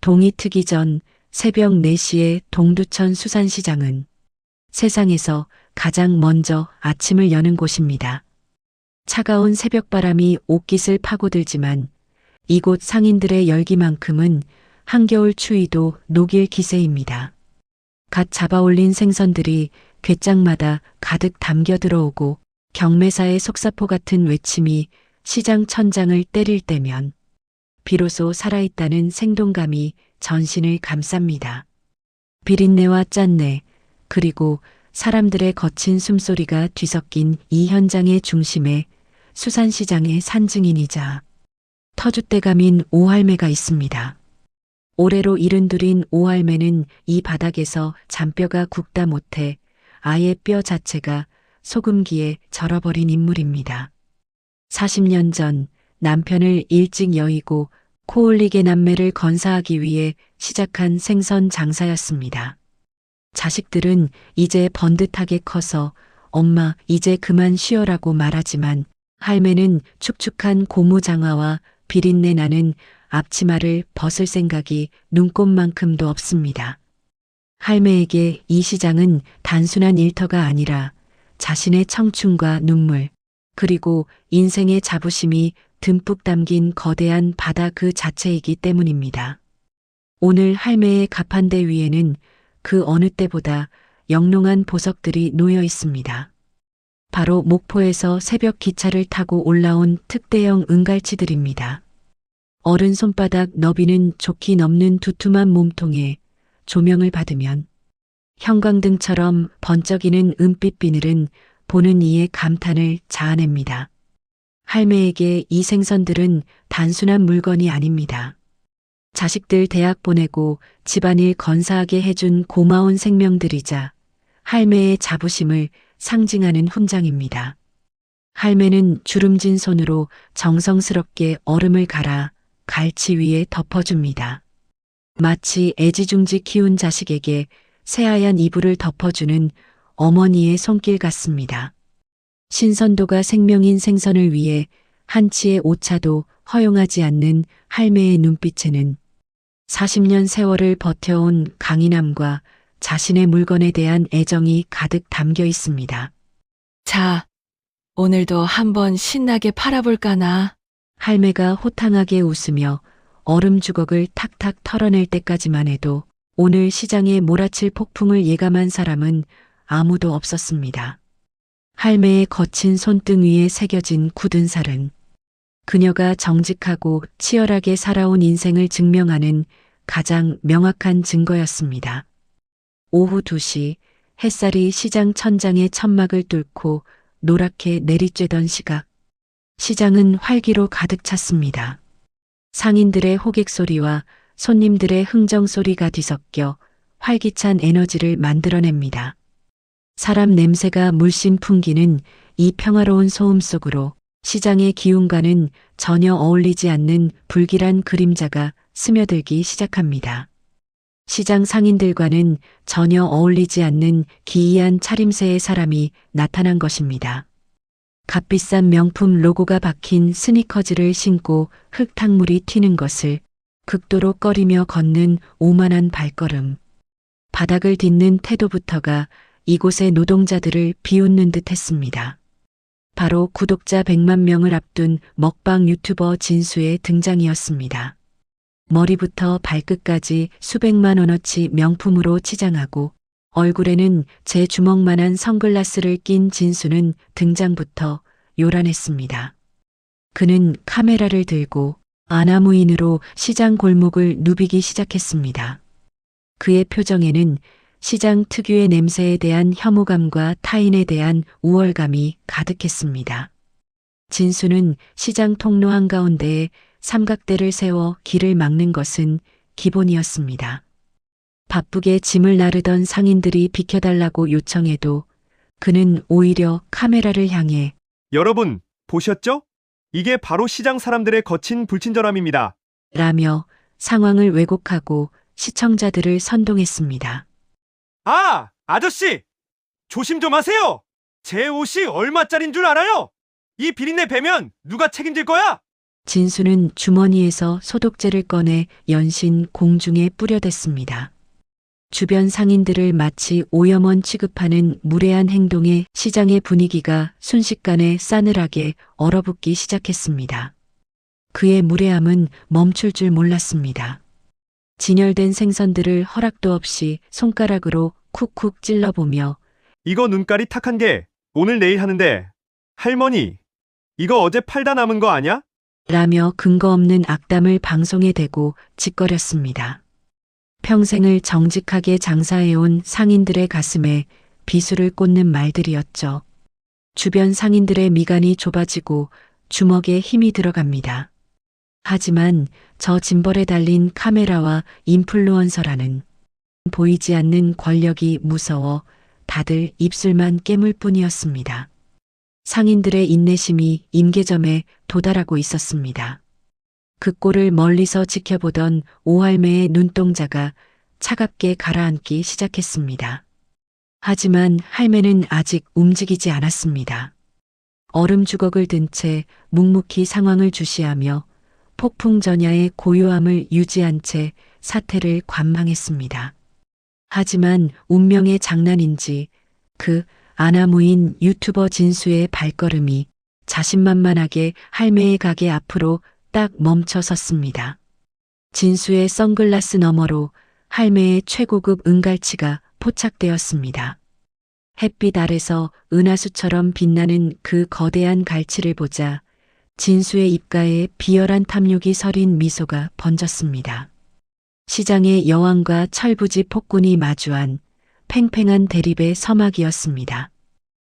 동이 트기 전 새벽 4시에 동두천 수산시장은 세상에서 가장 먼저 아침을 여는 곳입니다. 차가운 새벽바람이 옷깃을 파고들지만 이곳 상인들의 열기만큼은 한겨울 추위도 녹일 기세입니다. 갓 잡아올린 생선들이 괵장마다 가득 담겨 들어오고 경매사의 속사포 같은 외침이 시장 천장을 때릴 때면 비로소 살아있다는 생동감이 전신을 감쌉니다. 비린내와 짠내, 그리고 사람들의 거친 숨소리가 뒤섞인 이 현장의 중심에 수산시장의 산증인이자 터줏대감인 오할매가 있습니다. 올해로 72인 오할매는 이 바닥에서 잔뼈가 굵다 못해 아예 뼈 자체가 소금기에 절어버린 인물입니다. 40년 전 남편을 일찍 여의고 코올리게 남매를 건사하기 위해 시작한 생선 장사였습니다. 자식들은 이제 번듯하게 커서 엄마 이제 그만 쉬어라고 말하지만 할매는 축축한 고무장화와 비린내 나는 앞치마를 벗을 생각이 눈꼽만큼도 없습니다. 할매에게 이 시장은 단순한 일터가 아니라 자신의 청춘과 눈물, 그리고 인생의 자부심이 듬뿍 담긴 거대한 바다 그 자체이기 때문입니다. 오늘 할매의 가판대 위에는 그 어느 때보다 영롱한 보석들이 놓여 있습니다. 바로 목포에서 새벽 기차를 타고 올라온 특대형 은갈치들입니다. 어른 손바닥 너비는 좋기 넘는 두툼한 몸통에 조명을 받으면 형광등처럼 번쩍이는 은빛 비늘은 보는 이의 감탄을 자아냅니다. 할매에게 이 생선들은 단순한 물건이 아닙니다. 자식들 대학 보내고 집안일 건사하게 해준 고마운 생명들이자 할매의 자부심을 상징하는 훈장입니다. 할매는 주름진 손으로 정성스럽게 얼음을 갈아 갈치 위에 덮어줍니다. 마치 애지중지 키운 자식에게 새하얀 이불을 덮어주는 어머니의 손길 같습니다. 신선도가 생명인 생선을 위해 한치의 오차도 허용하지 않는 할매의 눈빛에는 40년 세월을 버텨온 강인함과 자신의 물건에 대한 애정이 가득 담겨 있습니다. 자, 오늘도 한번 신나게 팔아볼까나. 할매가 호탕하게 웃으며 얼음 주걱을 탁탁 털어낼 때까지만 해도 오늘 시장에 몰아칠 폭풍을 예감한 사람은 아무도 없었습니다. 할매의 거친 손등 위에 새겨진 굳은 살은 그녀가 정직하고 치열하게 살아온 인생을 증명하는 가장 명확한 증거였습니다. 오후 2시 햇살이 시장 천장의 천막을 뚫고 노랗게 내리쬐던 시각, 시장은 활기로 가득 찼습니다. 상인들의 호객 소리와 손님들의 흥정 소리가 뒤섞여 활기찬 에너지를 만들어냅니다. 사람 냄새가 물씬 풍기는 이 평화로운 소음 속으로 시장의 기운과는 전혀 어울리지 않는 불길한 그림자가 스며들기 시작합니다. 시장 상인들과는 전혀 어울리지 않는 기이한 차림새의 사람이 나타난 것입니다. 값비싼 명품 로고가 박힌 스니커즈를 신고 흙탕물이 튀는 것을 극도로 꺼리며 걷는 오만한 발걸음. 바닥을 딛는 태도부터가 이곳의 노동자들을 비웃는 듯 했습니다. 바로 구독자 100만 명을 앞둔 먹방 유튜버 진수의 등장이었습니다. 머리부터 발끝까지 수백만 원어치 명품으로 치장하고 얼굴에는 제 주먹만한 선글라스를 낀 진수는 등장부터 요란했습니다. 그는 카메라를 들고 아나무인으로 시장 골목을 누비기 시작했습니다. 그의 표정에는 시장 특유의 냄새에 대한 혐오감과 타인에 대한 우월감이 가득했습니다. 진수는 시장 통로 한가운데에 삼각대를 세워 길을 막는 것은 기본이었습니다. 바쁘게 짐을 나르던 상인들이 비켜달라고 요청해도 그는 오히려 카메라를 향해 여러분, 보셨죠? 이게 바로 시장 사람들의 거친 불친절함입니다. 라며 상황을 왜곡하고 시청자들을 선동했습니다. 아, 아저씨! 조심 좀 하세요! 제 옷이 얼마짜린 줄 알아요? 이 비린내 배면 누가 책임질 거야? 진수는 주머니에서 소독제를 꺼내 연신 공중에 뿌려댔습니다. 주변 상인들을 마치 오염원 취급하는 무례한 행동에 시장의 분위기가 순식간에 싸늘하게 얼어붙기 시작했습니다. 그의 무례함은 멈출 줄 몰랐습니다. 진열된 생선들을 허락도 없이 손가락으로 쿡쿡 찔러보며 이거 눈깔이 탁한 게 오늘 내일 하는데. 할머니, 이거 어제 팔다 남은 거 아냐? 라며 근거 없는 악담을 방송에 대고 짓거렸습니다. 평생을 정직하게 장사해온 상인들의 가슴에 비수를 꽂는 말들이었죠. 주변 상인들의 미간이 좁아지고 주먹에 힘이 들어갑니다. 하지만 저 짐벌에 달린 카메라와 인플루언서라는 보이지 않는 권력이 무서워 다들 입술만 깨물 뿐이었습니다. 상인들의 인내심이 임계점에 도달하고 있었습니다. 그 꼴을 멀리서 지켜보던 오할매의 눈동자가 차갑게 가라앉기 시작했습니다. 하지만 할매는 아직 움직이지 않았습니다. 얼음 주걱을 든 채 묵묵히 상황을 주시하며 폭풍 전야의 고요함을 유지한 채 사태를 관망했습니다. 하지만 운명의 장난인지 그 아나무인 유튜버 진수의 발걸음이 자신만만하게 할매의 가게 앞으로 딱 멈춰 섰습니다. 진수의 선글라스 너머로 할매의 최고급 은갈치가 포착되었습니다. 햇빛 아래서 은하수처럼 빛나는 그 거대한 갈치를 보자 진수의 입가에 비열한 탐욕이 서린 미소가 번졌습니다. 시장의 여왕과 철부지 폭군이 마주한 팽팽한 대립의 서막이었습니다.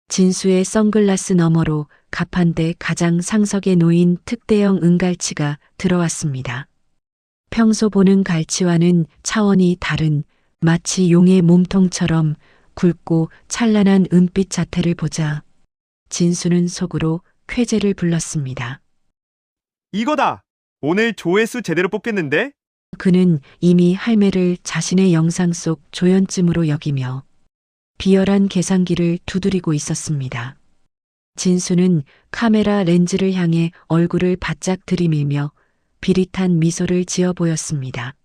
진수의 선글라스 너머로 가판대 가장 상석에 놓인 특대형 은갈치가 들어왔습니다. 평소 보는 갈치와는 차원이 다른 마치 용의 몸통처럼 굵고 찬란한 은빛 자태를 보자 진수는 속으로 쾌재를 불렀습니다. 이거다! 오늘 조회수 제대로 뽑겠는데? 그는 이미 할매를 자신의 영상 속 조연쯤으로 여기며 비열한 계산기를 두드리고 있었습니다. 진수는 카메라 렌즈를 향해 얼굴을 바짝 들이밀며 비릿한 미소를 지어 보였습니다.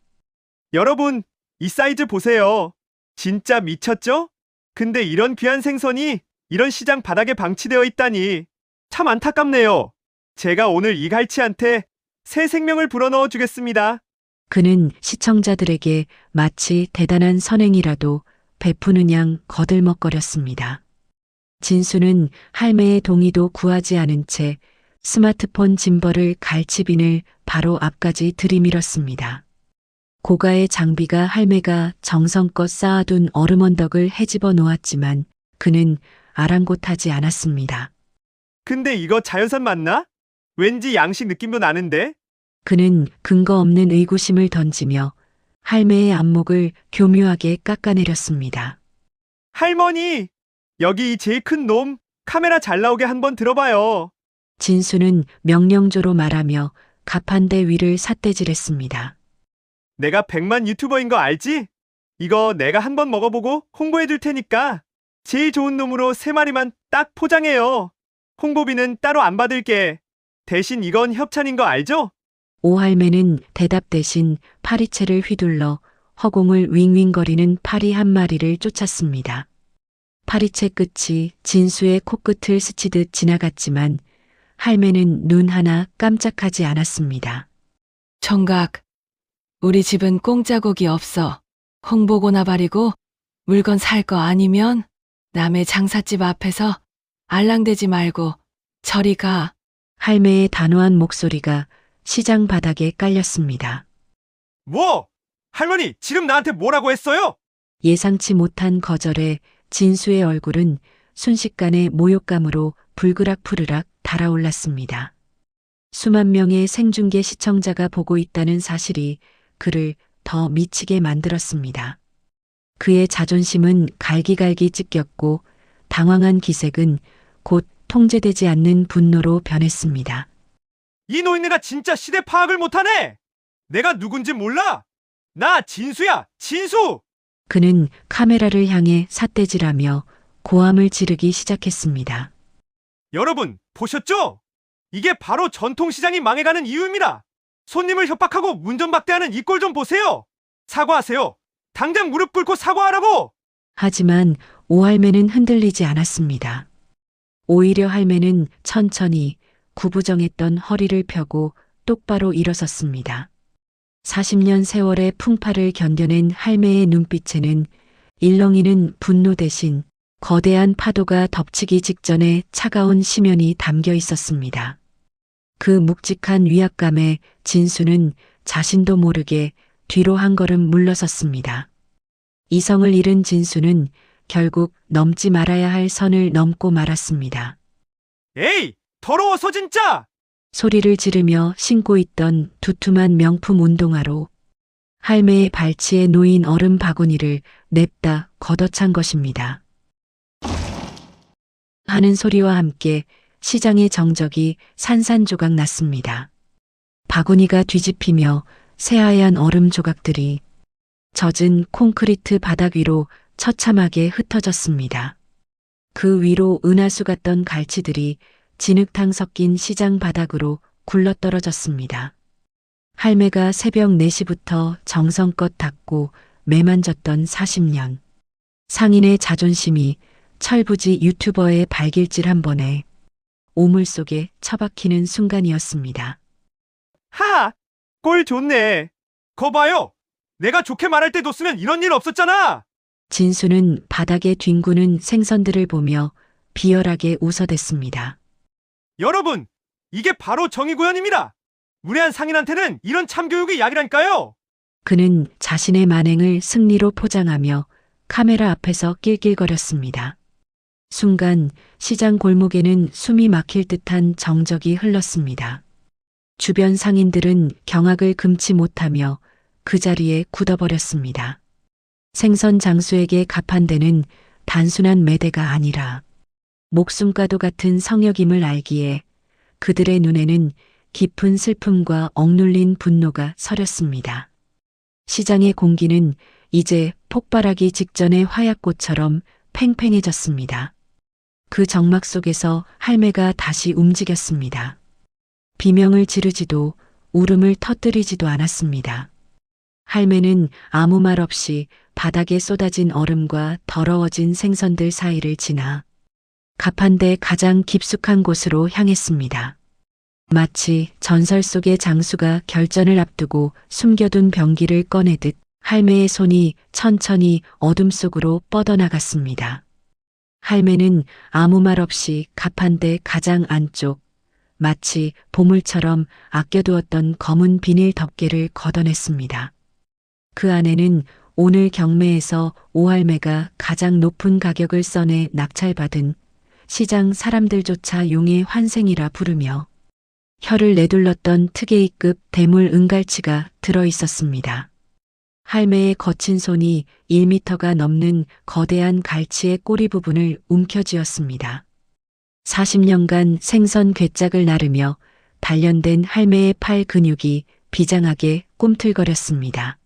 여러분, 이 사이즈 보세요. 진짜 미쳤죠? 근데 이런 귀한 생선이 이런 시장 바닥에 방치되어 있다니 참 안타깝네요. 제가 오늘 이 갈치한테 새 생명을 불어넣어 주겠습니다. 그는 시청자들에게 마치 대단한 선행이라도 베푸는 양 거들먹거렸습니다. 진수는 할매의 동의도 구하지 않은 채 스마트폰 짐벌을 갈치빈을 바로 앞까지 들이밀었습니다. 고가의 장비가 할매가 정성껏 쌓아둔 얼음 언덕을 헤집어 놓았지만 그는 아랑곳하지 않았습니다. 근데 이거 자연산 맞나? 왠지 양식 느낌도 나는데? 그는 근거 없는 의구심을 던지며 할매의 안목을 교묘하게 깎아내렸습니다. 할머니! 여기 이 제일 큰 놈 카메라 잘 나오게 한번 들어봐요. 진수는 명령조로 말하며 가판대 위를 삿대질했습니다. 내가 100만 유튜버인 거 알지? 이거 내가 한번 먹어보고 홍보해 줄 테니까 제일 좋은 놈으로 3마리만 딱 포장해요. 홍보비는 따로 안 받을게. 대신 이건 협찬인 거 알죠? 오할매는 대답 대신 파리채를 휘둘러 허공을 윙윙거리는 파리 한 마리를 쫓았습니다. 파리채 끝이 진수의 코끝을 스치듯 지나갔지만 할매는 눈 하나 깜짝하지 않았습니다. 총각, 우리 집은 공짜 고기 없어. 홍보고나 바리고 물건 살 거 아니면 남의 장삿집 앞에서 알랑대지 말고 저리 가. 할매의 단호한 목소리가 시장 바닥에 깔렸습니다. 뭐? 할머니, 지금 나한테 뭐라고 했어요? 예상치 못한 거절에 진수의 얼굴은 순식간에 모욕감으로 불그락푸르락 달아올랐습니다. 수만 명의 생중계 시청자가 보고 있다는 사실이 그를 더 미치게 만들었습니다. 그의 자존심은 갈기갈기 찢겼고 당황한 기색은 곧 통제되지 않는 분노로 변했습니다. 이 노인네가 진짜 시대 파악을 못하네! 내가 누군지 몰라? 나 진수야, 진수! 그는 카메라를 향해 삿대질하며 고함을 지르기 시작했습니다. 여러분, 보셨죠? 이게 바로 전통시장이 망해가는 이유입니다. 손님을 협박하고 문전박대하는 이 꼴 좀 보세요. 사과하세요. 당장 무릎 꿇고 사과하라고! 하지만 오할매는 흔들리지 않았습니다. 오히려 할매는 천천히 구부정했던 허리를 펴고 똑바로 일어섰습니다. 40년 세월의 풍파를 견뎌낸 할매의 눈빛에는 일렁이는 분노 대신 거대한 파도가 덮치기 직전에 차가운 심연이 담겨 있었습니다. 그 묵직한 위압감에 진수는 자신도 모르게 뒤로 한 걸음 물러섰습니다. 이성을 잃은 진수는 결국 넘지 말아야 할 선을 넘고 말았습니다. 에이! 더러워서 진짜! 소리를 지르며 신고 있던 두툼한 명품 운동화로 할매의 발치에 놓인 얼음 바구니를 냅다 걷어찬 것입니다. 하는 소리와 함께 시장의 정적이 산산조각 났습니다. 바구니가 뒤집히며 새하얀 얼음 조각들이 젖은 콘크리트 바닥 위로 처참하게 흩어졌습니다. 그 위로 은하수 같던 갈치들이 진흙탕 섞인 시장 바닥으로 굴러떨어졌습니다. 할매가 새벽 4시부터 정성껏 닦고 매만졌던 40년. 상인의 자존심이 철부지 유튜버의 발길질 한 번에 오물 속에 처박히는 순간이었습니다. 하하! 꼴 좋네. 거 봐요. 내가 좋게 말할 때 뒀으면 이런 일 없었잖아. 진수는 바닥에 뒹구는 생선들을 보며 비열하게 웃어댔습니다. 여러분, 이게 바로 정의구현입니다. 무례한 상인한테는 이런 참교육이 약이라니까요. 그는 자신의 만행을 승리로 포장하며 카메라 앞에서 낄낄거렸습니다. 순간 시장 골목에는 숨이 막힐 듯한 정적이 흘렀습니다. 주변 상인들은 경악을 금치 못하며 그 자리에 굳어버렸습니다. 생선 장수에게 갚한 데는 단순한 매대가 아니라 목숨과도 같은 성역임을 알기에 그들의 눈에는 깊은 슬픔과 억눌린 분노가 서렸습니다. 시장의 공기는 이제 폭발하기 직전의 화약꽃처럼 팽팽해졌습니다. 그 정막 속에서 할매가 다시 움직였습니다. 비명을 지르지도 울음을 터뜨리지도 않았습니다. 할매는 아무 말 없이 바닥에 쏟아진 얼음과 더러워진 생선들 사이를 지나 가판대 가장 깊숙한 곳으로 향했습니다. 마치 전설 속의 장수가 결전을 앞두고 숨겨둔 병기를 꺼내듯 할매의 손이 천천히 어둠 속으로 뻗어나갔습니다. 할매는 아무 말 없이 가판대 가장 안쪽, 마치 보물처럼 아껴두었던 검은 비닐 덮개를 걷어냈습니다. 그 안에는 오늘 경매에서 오할매가 가장 높은 가격을 써내 낙찰받은 시장 사람들조차 용의 환생이라 부르며 혀를 내둘렀던 특혜이급 대물 은갈치가 들어 있었습니다. 할매의 거친 손이 1미터가 넘는 거대한 갈치의 꼬리 부분을 움켜쥐었습니다. 40년간 생선 괴짝을 나르며 단련된 할매의 팔 근육이 비장하게 꿈틀거렸습니다.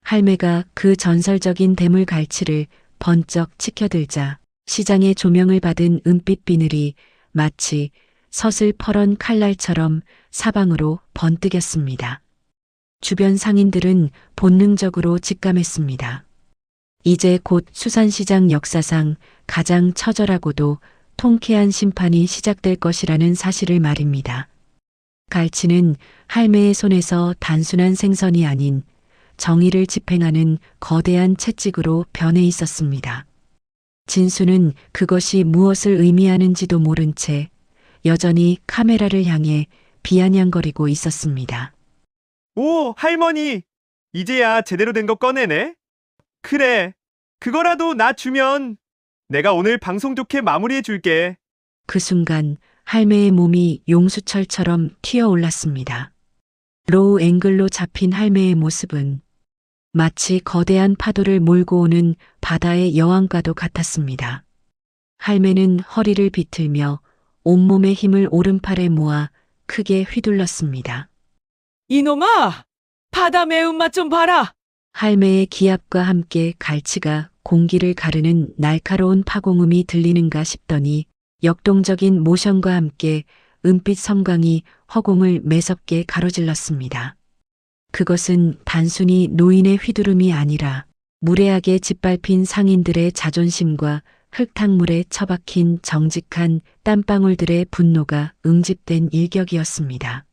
할매가 그 전설적인 대물 갈치를 번쩍 치켜들자 시장의 조명을 받은 은빛 비늘이 마치 서슬퍼런 칼날처럼 사방으로 번뜩였습니다. 주변 상인들은 본능적으로 직감했습니다. 이제 곧 수산시장 역사상 가장 처절하고도 통쾌한 심판이 시작될 것이라는 사실을 말입니다. 갈치는 할매의 손에서 단순한 생선이 아닌 정의를 집행하는 거대한 채찍으로 변해 있었습니다. 진수는 그것이 무엇을 의미하는지도 모른 채 여전히 카메라를 향해 비아냥거리고 있었습니다. 오, 할머니. 이제야 제대로 된 거 꺼내네. 그래. 그거라도 나 주면 내가 오늘 방송 좋게 마무리해 줄게. 그 순간 할매의 몸이 용수철처럼 튀어올랐습니다. 로우 앵글로 잡힌 할매의 모습은 마치 거대한 파도를 몰고 오는 바다의 여왕과도 같았습니다. 할매는 허리를 비틀며 온몸의 힘을 오른팔에 모아 크게 휘둘렀습니다. 이놈아! 바다 매운맛 좀 봐라! 할매의 기압과 함께 갈치가 공기를 가르는 날카로운 파공음이 들리는가 싶더니 역동적인 모션과 함께 은빛 섬광이 허공을 매섭게 가로질렀습니다. 그것은 단순히 노인의 휘두름이 아니라 무례하게 짓밟힌 상인들의 자존심과 흙탕물에 처박힌 정직한 땀방울들의 분노가 응집된 일격이었습니다.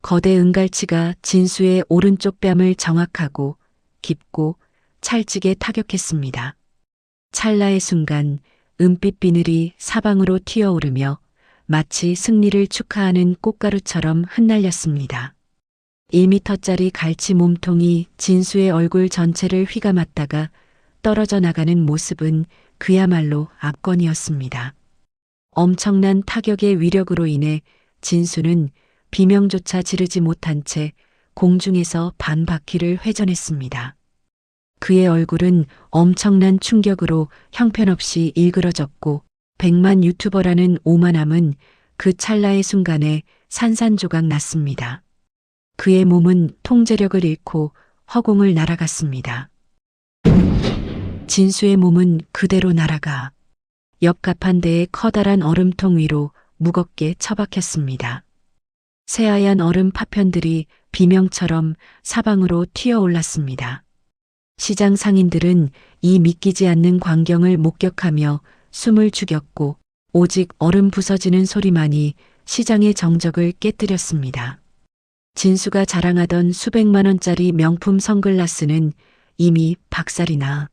거대 은갈치가 진수의 오른쪽 뺨을 정확하고 깊고 찰지게 타격했습니다. 찰나의 순간 은빛 비늘이 사방으로 튀어오르며 마치 승리를 축하하는 꽃가루처럼 흩날렸습니다. 1미터짜리 갈치 몸통이 진수의 얼굴 전체를 휘감았다가 떨어져 나가는 모습은 그야말로 압권이었습니다. 엄청난 타격의 위력으로 인해 진수는 비명조차 지르지 못한 채 공중에서 반 바퀴를 회전했습니다. 그의 얼굴은 엄청난 충격으로 형편없이 일그러졌고 100만 유튜버라는 오만함은 그 찰나의 순간에 산산조각 났습니다. 그의 몸은 통제력을 잃고 허공을 날아갔습니다. 진수의 몸은 그대로 날아가 옆 가판대의 커다란 얼음통 위로 무겁게 처박혔습니다. 새하얀 얼음 파편들이 비명처럼 사방으로 튀어올랐습니다. 시장 상인들은 이 믿기지 않는 광경을 목격하며 숨을 죽였고 오직 얼음 부서지는 소리만이 시장의 정적을 깨뜨렸습니다. 진수가 자랑하던 수백만 원짜리 명품 선글라스는 이미 박살이 나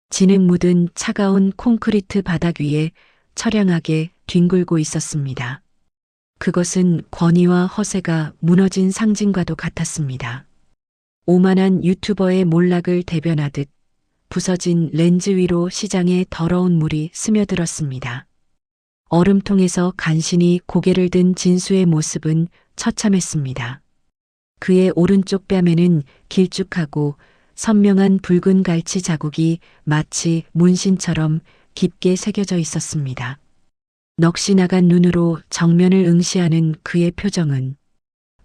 진흙 묻은 차가운 콘크리트 바닥 위에 처량하게 뒹굴고 있었습니다. 그것은 권위와 허세가 무너진 상징과도 같았습니다. 오만한 유튜버의 몰락을 대변하듯 부서진 렌즈 위로 시장에 더러운 물이 스며들었습니다. 얼음통에서 간신히 고개를 든 진수의 모습은 처참했습니다. 그의 오른쪽 뺨에는 길쭉하고 선명한 붉은 갈치 자국이 마치 문신처럼 깊게 새겨져 있었습니다. 넋이 나간 눈으로 정면을 응시하는 그의 표정은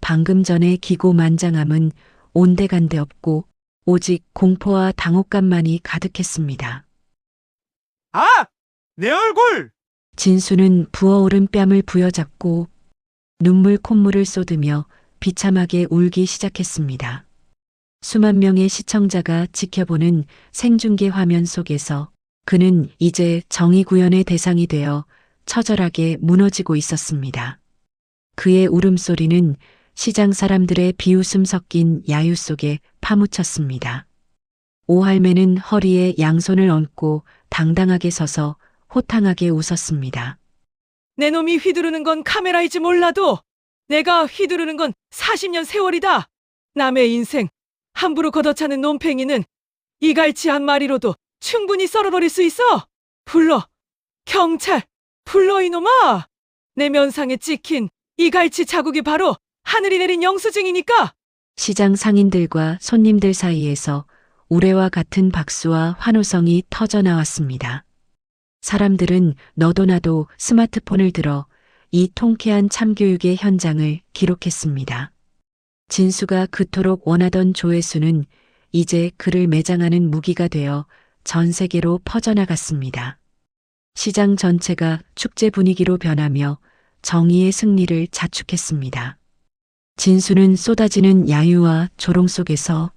방금 전의 기고만장함은 온데간데 없고 오직 공포와 당혹감만이 가득했습니다. 아! 내 얼굴! 진수는 부어오른 뺨을 부여잡고 눈물 콧물을 쏟으며 비참하게 울기 시작했습니다. 수만 명의 시청자가 지켜보는 생중계 화면 속에서 그는 이제 정의 구현의 대상이 되어 처절하게 무너지고 있었습니다. 그의 울음소리는 시장 사람들의 비웃음 섞인 야유 속에 파묻혔습니다. 오할매는 허리에 양손을 얹고 당당하게 서서 호탕하게 웃었습니다. 내 놈이 휘두르는 건 카메라이지 몰라도 내가 휘두르는 건 40년 세월이다. 남의 인생 함부로 걷어차는 놈팽이는 이갈치 한 마리로도 충분히 썰어버릴 수 있어. 불러. 경찰. 불러 이놈아. 내 면상에 찍힌 이갈치 자국이 바로 하늘이 내린 영수증이니까. 시장 상인들과 손님들 사이에서 우레와 같은 박수와 환호성이 터져 나왔습니다. 사람들은 너도 나도 스마트폰을 들어 이 통쾌한 참교육의 현장을 기록했습니다. 진수가 그토록 원하던 조회수는 이제 그를 매장하는 무기가 되어 전 세계로 퍼져나갔습니다. 시장 전체가 축제 분위기로 변하며 정의의 승리를 자축했습니다. 진수는 쏟아지는 야유와 조롱 속에서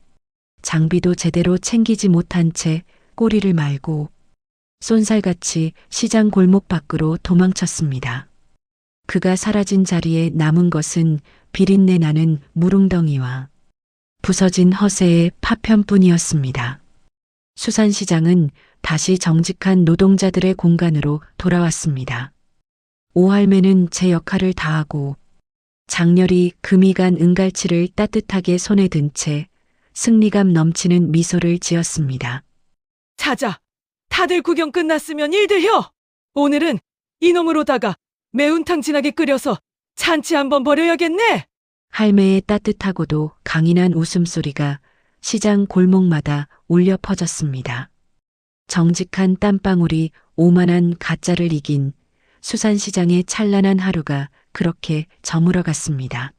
장비도 제대로 챙기지 못한 채 꼬리를 말고 쏜살같이 시장 골목 밖으로 도망쳤습니다. 그가 사라진 자리에 남은 것은 비린내 나는 무릉덩이와 부서진 허세의 파편뿐이었습니다. 수산시장은 다시 정직한 노동자들의 공간으로 돌아왔습니다. 오할매는 제 역할을 다하고 장렬히 금이 간 은갈치를 따뜻하게 손에 든 채 승리감 넘치는 미소를 지었습니다. 자자, 다들 구경 끝났으면 일들 혀. 오늘은 이놈으로다가 매운탕 진하게 끓여서 잔치 한번 벌여야겠네. 할매의 따뜻하고도 강인한 웃음소리가 시장 골목마다 울려 퍼졌습니다. 정직한 땀방울이 오만한 가짜를 이긴 수산시장의 찬란한 하루가 그렇게 저물어갔습니다.